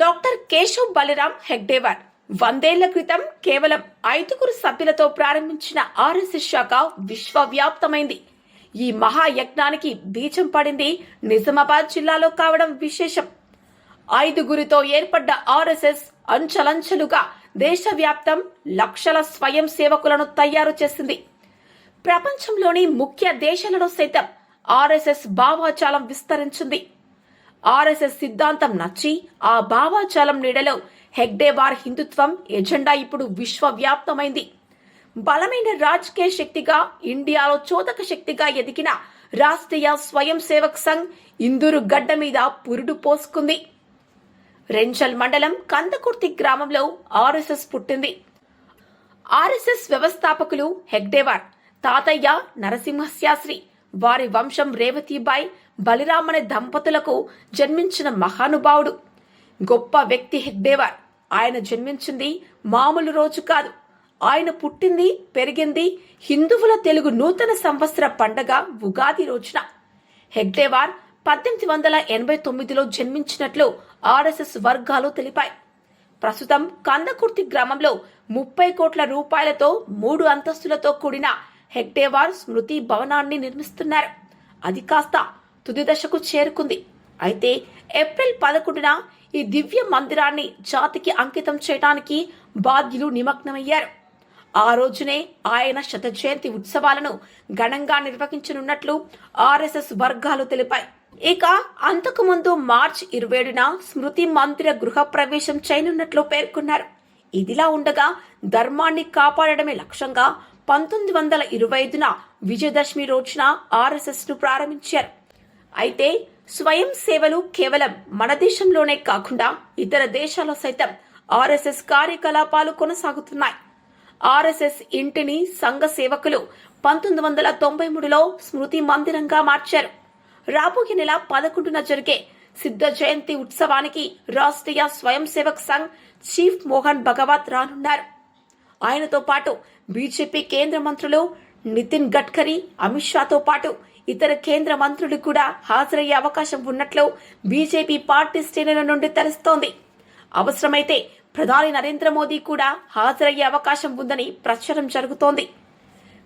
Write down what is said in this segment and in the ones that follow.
Doctor Keshav Balaram హెగ్డేవార్ 100 ఏళ్ల క్రితం కేవలం 5 సభ్యులతో ప్రారంభించిన ఆర్ఎస్ఎస్ శాఖ విశ్వవ్యాప్తమైంది. ఈ మహాయజ్ఞానికి బీజం పడింది నిజామాబాద్ జిల్లాలో కావడం విశేషం. 5 ఏర్పడ్డ ఆర్ఎస్ఎస్ అంచెలంచెలుగా దేశవ్యాప్తం లక్షల స్వయం సేవకులను తయారు చేసింది. ప్రపంచంలోని ముఖ్య దేశాలలో సైతం ఆర్ఎస్ఎస్ భావాజాలం విస్తరించింది. ఆర్ఎస్ఎస్ సిద్ధాంతం నచ్చి ఆ భావాజాలం నీడలో హెగ్డేవార్ హిందుత్వం ఎజెండా ఇప్పుడు విశ్వవ్యాప్తమైంది. బలమైన రాజకీయ శక్తిగా ఇండియాలో చోదక శక్తిగా ఎదిగిన రాష్ట్రీయ స్వయం సేవక్ సంఘ్ ఇందూరు గడ్డ మీద పురుడు పోసుకుంది. రెంజల్ మండలం కందకుర్తి గ్రామంలో ఆర్ఎస్ఎస్ పుట్టింది. ఆర్ఎస్ఎస్ వ్యవస్థాపకులు హెగ్డేవార్ తాతయ్య నరసింహశాస్త్రి, వారి వంశం రేవతిబాయి బలిరామ్ అనే దంపతులకు జన్మించిన మహానుభావుడు. గొప్ప వ్యక్తి హెగ్డేవార్. ఆయన జన్మించింది మామూలు రోజు కాదు. ఆయన పుట్టింది పెరిగింది హిందువుల తెలుగు నూతన సంవత్సర పండగ ఉగాది రోజున. హెగ్డేవార్ 1889లో జన్మించినట్లు ఆర్ఎస్ఎస్ వర్గాలు తెలిపాయి. ప్రస్తుతం కందకుర్తి గ్రామంలో 30 కోట్ల రూపాయలతో 3 అంతస్తులతో కూడిన హెగ్డేవార్ స్మృతి భవనాన్ని నిర్మిస్తున్నారు. అది కాస్త తుది దశకు చేరుకుంది. అయితే ఏప్రిల్ 11న ఈ దివ్య మందిరాన్ని జాతికి అంకితం చేయడానికి బాధ్యులు నిమగ్నమయ్యారు. ఆ రోజునే ఆయన శత జయంతి ఉత్సవాలను ఘనంగా నిర్వహించనున్నట్లు ఆర్ఎస్ఎస్ వర్గాలు తెలిపాయి. ఇక అంతకుముందు మార్చి 27న స్మృతి మందిర గృహ ప్రవేశం చేయనున్నట్లు పేర్కొన్నారు. ఇదిలా ఉండగా ధర్మాన్ని కాపాడడమే లక్ష్యంగా 1925న విజయదశమి రోజున ఆర్ఎస్ఎస్ ను ప్రారంభించారు. అయితే స్వయం సేవలు కేవలం మన దేశంలోనే కాకుండా ఇతర దేశాల్లో సైతం ఆర్ఎస్ఎస్ కార్యకలాపాలు కొనసాగుతున్నాయి. ఆర్ఎస్ఎస్ ఇంటిని సంఘ సేవకులు 1993లో స్మృతి మందిరంగా మార్చారు. రాబోయే నెల 11న జరిగే సిద్ధ జయంతి ఉత్సవానికి రాష్ట్రీయ స్వయం సేవక్ సంఘ్ చీఫ్ మోహన్ భగవత్ రానున్నారు. ఆయనతో పాటు బీజేపీ కేంద్ర మంత్రులు నితిన్ గడ్కరీ, అమిత్ షాతో పాటు ఇతర కేంద్ర మంత్రులు కూడా హాజరయ్యే అవకాశం ఉన్నట్లు బీజేపీ పార్టీ శ్రేణుల నుండి తెలుస్తోంది. అవసరమైతే ప్రధాని నరేంద్ర మోదీ కూడా హాజరయ్యే అవకాశం ఉందని ప్రచారం జరుగుతోంది.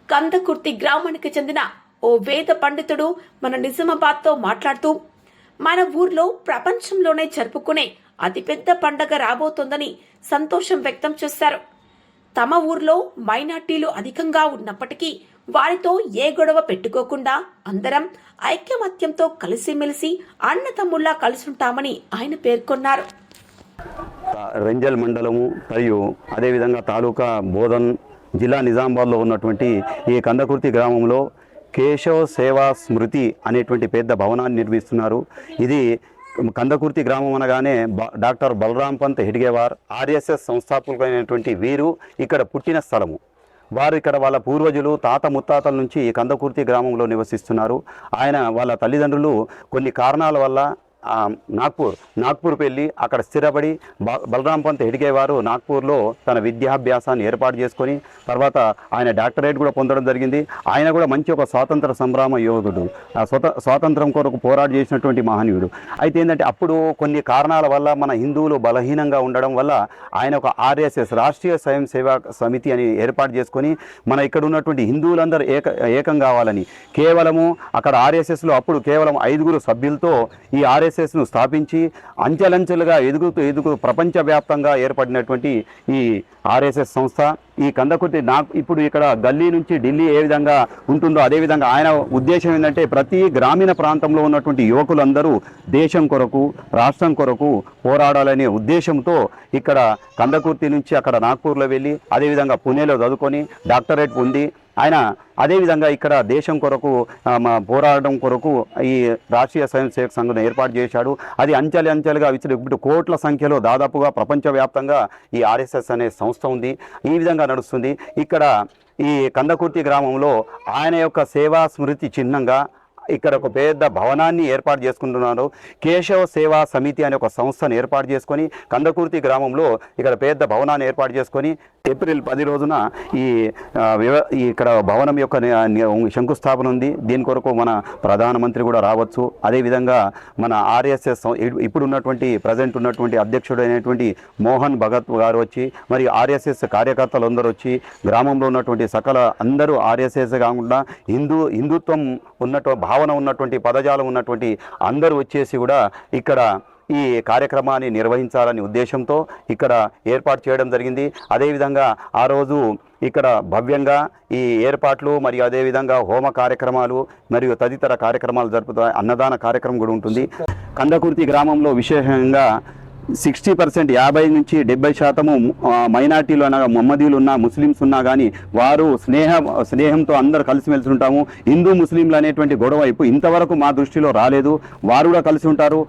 కందకుర్తి గ్రామానికి చెందిన ఓ వేద పండితుడు మన నిజామాబాద్తో మాట్లాడుతూ, మన ఊర్లో ప్రపంచంలోనే జరుపుకునే అతిపెద్ద పండగ రాబోతోందని సంతోషం వ్యక్తం చేశారు. తమ ఊర్లో మైనార్టీలు అధికంగా ఉన్నప్పటికీ వారితో ఏ గొడవ పెట్టుకోకుండా అందరం ఐక్యమత్యంతో కలిసిమెలిసి అన్నతమ్ముళ్లా కలిసుంటామని ఆయన పేర్కొన్నారు. రెంజల్ మండలము మరియు అదేవిధంగా తాలూకా బోధన్ జిల్లా నిజామాబాద్లో ఉన్నటువంటి ఈ కందకుర్తి గ్రామంలో కేశవ సేవా స్మృతి అనేటువంటి పెద్ద భవనాన్ని నిర్మిస్తున్నారు. ఇది కందకుర్తి గ్రామం అనగానే డాక్టర్ బలరాం పంత్ హెగ్డేవార్ ఆర్ఎస్ఎస్ సంస్థాపకులైనటువంటి వీరు ఇక్కడ పుట్టిన స్థలము. వారు ఇక్కడ వాళ్ళ పూర్వజులు తాత ముత్తాతల నుంచి ఈ కందకుర్తి గ్రామంలో నివసిస్తున్నారు. ఆయన వాళ్ళ తల్లిదండ్రులు కొన్ని కారణాల వల్ల నాగ్పూర్ వెళ్ళి అక్కడ స్థిరపడి బలరాం పంత్ హెగ్డేవారు నాగ్పూర్లో తన విద్యాభ్యాసాన్ని ఏర్పాటు చేసుకొని తర్వాత ఆయన డాక్టరేట్ కూడా పొందడం జరిగింది. ఆయన కూడా మంచి ఒక స్వాతంత్ర సంగ్రామ యోధుడు, స్వాతంత్రం కొరకు పోరాట చేసినటువంటి మహనీయుడు. అయితే ఏంటంటే అప్పుడు కొన్ని కారణాల వల్ల మన హిందువులు బలహీనంగా ఉండడం వల్ల ఆయన ఒక ఆర్ఎస్ఎస్ రాష్ట్రీయ స్వయం సేవా సమితి అని ఏర్పాటు చేసుకొని మన ఇక్కడ ఉన్నటువంటి హిందువులందరూ ఏకం కావాలని కేవలము అక్కడ ఆర్ఎస్ఎస్లో అప్పుడు కేవలం 5 సభ్యులతో ఈ ఆర్ఎస్ఎస్ను స్థాపించి అంచెలంచెలుగా ఎదుగుతూ ప్రపంచవ్యాప్తంగా ఏర్పడినటువంటి ఈ ఆర్ఎస్ఎస్ సంస్థ ఈ కందకుర్తి ఇప్పుడు ఇక్కడ గల్లీ నుంచి ఢిల్లీ ఏ విధంగా ఉంటుందో అదేవిధంగా ఆయన ఉద్దేశం ఏంటంటే ప్రతి గ్రామీణ ప్రాంతంలో ఉన్నటువంటి యువకులందరూ దేశం కొరకు రాష్ట్రం కొరకు పోరాడాలనే ఉద్దేశంతో ఇక్కడ కందకుర్తి నుంచి అక్కడ నాగ్పూర్లో వెళ్ళి అదేవిధంగా పుణేలో చదువుకొని డాక్టరేట్ పొంది ఆయన అదేవిధంగా ఇక్కడ దేశం కొరకు పోరాడడం కొరకు ఈ రాష్ట్రీయ స్వయం సేవక్ సంఘం ఏర్పాటు చేశాడు. అది అంచెలుగా ఇప్పుడు కోట్ల సంఖ్యలో దాదాపుగా ప్రపంచవ్యాప్తంగా ఈ ఆర్ఎస్ఎస్ అనే సంస్థ ఉంది. ఈ విధంగా నడుస్తుంది. ఇక్కడ ఈ కందకుర్తి గ్రామంలో ఆయన యొక్క సేవా స్మృతి చిహ్నంగా ఇక్కడ ఒక పెద్ద భవనాన్ని ఏర్పాటు చేసుకుంటున్నారు. కేశవ సేవా సమితి అనే ఒక సంస్థను ఏర్పాటు చేసుకొని కందకుర్తి గ్రామంలో ఇక్కడ పెద్ద భవనాన్ని ఏర్పాటు చేసుకొని ఏప్రిల్ 10 రోజున ఇక్కడ భవనం యొక్క శంకుస్థాపన ఉంది. దీని కొరకు మన ప్రధానమంత్రి కూడా రావచ్చు. అదేవిధంగా మన ఆర్ఎస్ఎస్ ఇప్పుడున్నటువంటి ప్రజెంట్ ఉన్నటువంటి అధ్యక్షుడైనటువంటి మోహన్ భగత్ గారు వచ్చి, మరి ఆర్ఎస్ఎస్ కార్యకర్తలు అందరూ వచ్చి, గ్రామంలో ఉన్నటువంటి సకల అందరూ ఆర్ఎస్ఎస్ కాకుండా హిందుత్వం భావన ఉన్నటువంటి పదజాలం ఉన్నటువంటి అందరూ వచ్చేసి కూడా ఇక్కడ ఈ కార్యక్రమాన్ని నిర్వహించాలనే ఉద్దేశంతో ఇక్కడ ఏర్పాటు చేయడం జరిగింది. అదేవిధంగా ఆ రోజు ఇక్కడ భవ్యంగా ఈ ఏర్పాట్లు మరియు అదేవిధంగా హోమ కార్యక్రమాలు మరియు తదితర కార్యక్రమాలు జరుపుతాయి. అన్నదాన కార్యక్రమం కూడా ఉంటుంది. కందకుర్తి గ్రామంలో విశేషంగా 60% 50 నుంచి 70% మైనార్టీలు అనగా మహమ్మదీలు ఉన్నా, ముస్లిమ్స్ ఉన్నా కానీ వారు స్నేహంతో అందరు కలిసిమెలిసి ఉంటాము. హిందూ ముస్లింలు అనేటువంటి గొడవ ఇంతవరకు మా దృష్టిలో రాలేదు. వారు కూడా కలిసి ఉంటారు.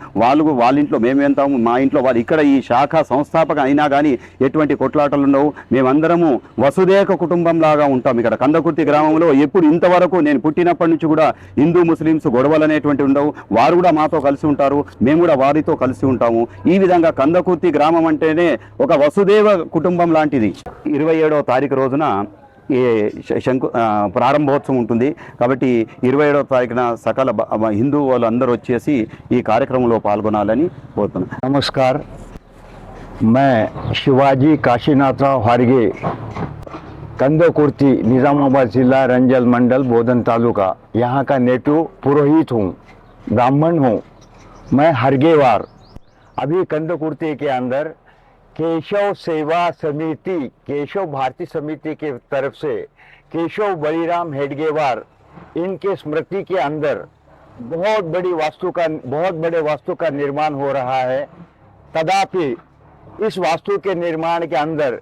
వాళ్ళ ఇంట్లో మేము వెళ్తాము, మా ఇంట్లో వాళ్ళు. ఇక్కడ ఈ శాఖ సంస్థాపక అయినా కానీ ఎటువంటి కొట్లాటలు ఉండవు. మేమందరము వసుదేక కుటుంబం లాగా ఉంటాం. ఇక్కడ కందకుర్తి గ్రామంలో ఎప్పుడు ఇంతవరకు నేను పుట్టినప్పటి నుంచి కూడా హిందూ ముస్లిమ్స్ గొడవలు అనేటువంటి ఉండవు. వారు కూడా మాతో కలిసి ఉంటారు, మేము కూడా వారితో కలిసి ఉంటాము. ఈ విధంగా కందకుర్తి గ్రామం అంటేనే ఒక వసుదేవ కుటుంబం లాంటిది. 27వ తారీఖు రోజున ఈ ప్రారంభోత్సవం ఉంటుంది. కాబట్టి 27వ తారీఖున సకల హిందూ వాళ్ళందరూ వచ్చేసి ఈ కార్యక్రమంలో పాల్గొనాలని కోరుతున్నాను. नमस्कार, मैं शिवाजी काशीनाथराव हारगे, कंदकुर्ती, निज़ामाबाद जिला, रंजल मंडल, बोधन तालुका, यहाँ का नेटिव पुरोहित हूँ, ब्राह्मण हूँ। मैं हरगेवार अभी कंदकुर्ती के अंदर केशव सेवा समिति, केशव भारती समिति के तरफ से केशव बलिराम हेडगेवार इनके स्मृति के अंदर बहुत बड़े वास्तु का निर्माण हो रहा है। तदापि इस वास्तु के निर्माण के अंदर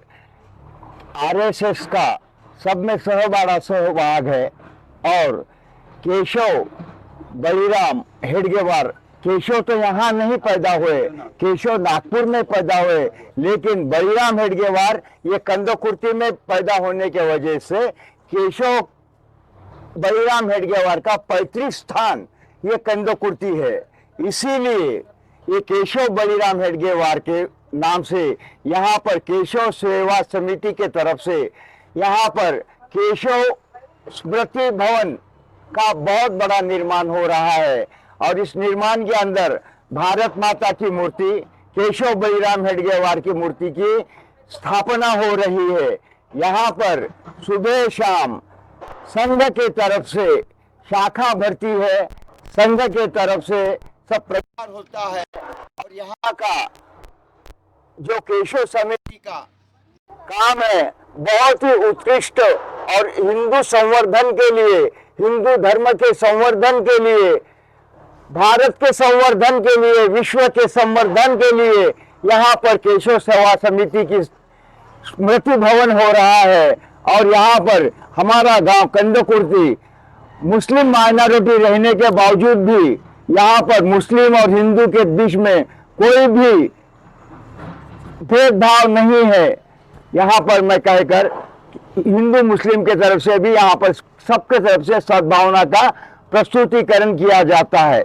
आरएसएस का सब में बड़ा सहभाग है और केशव बलिराम हेडगेवार, केशव तो यहाँ नहीं पैदा हुए, केशव नागपुर में पैदा हुए, लेकिन बलिराम हेडगेवार ये कंदकुर्ती में पैदा होने के वजह से केशव बलिराम हेडगेवार का पैतृक स्थान ये कंदकुर्ती है। इसीलिए ये केशव बलिराम हेडगेवार के नाम से यहाँ पर केशव सेवा समिति के तरफ से यहाँ पर केशव स्मृति भवन का बहुत बड़ा निर्माण हो रहा है और इस निर्माण के अंदर भारत माता की मूर्ति, केशव बलिराम हेडगेवार की मूर्ति की स्थापना हो रही है। यहाँ पर सुबह शाम संघ के तरफ से शाखा भरती है, संघ के तरफ से सब प्रचार होता है और यहाँ का जो केशव समिति का काम है बहुत ही उत्कृष्ट और हिंदू संवर्धन के लिए, हिंदू धर्म के संवर्धन के लिए, भारत के संवर्धन के लिए, विश्व के संवर्धन के लिए यहाँ पर केशव सेवा समिति की स्मृति भवन हो रहा है। और यहाँ पर हमारा गांव कंदकुर्ती मुस्लिम माइनॉरिटी रहने के बावजूद भी यहाँ पर मुस्लिम और हिंदू के बीच में कोई भी भेदभाव नहीं है। यहाँ पर मैं कहकर हिंदू मुस्लिम के तरफ से भी यहाँ पर सबके तरफ से सद्भावना का प्रस्तुतिकरण किया जाता है।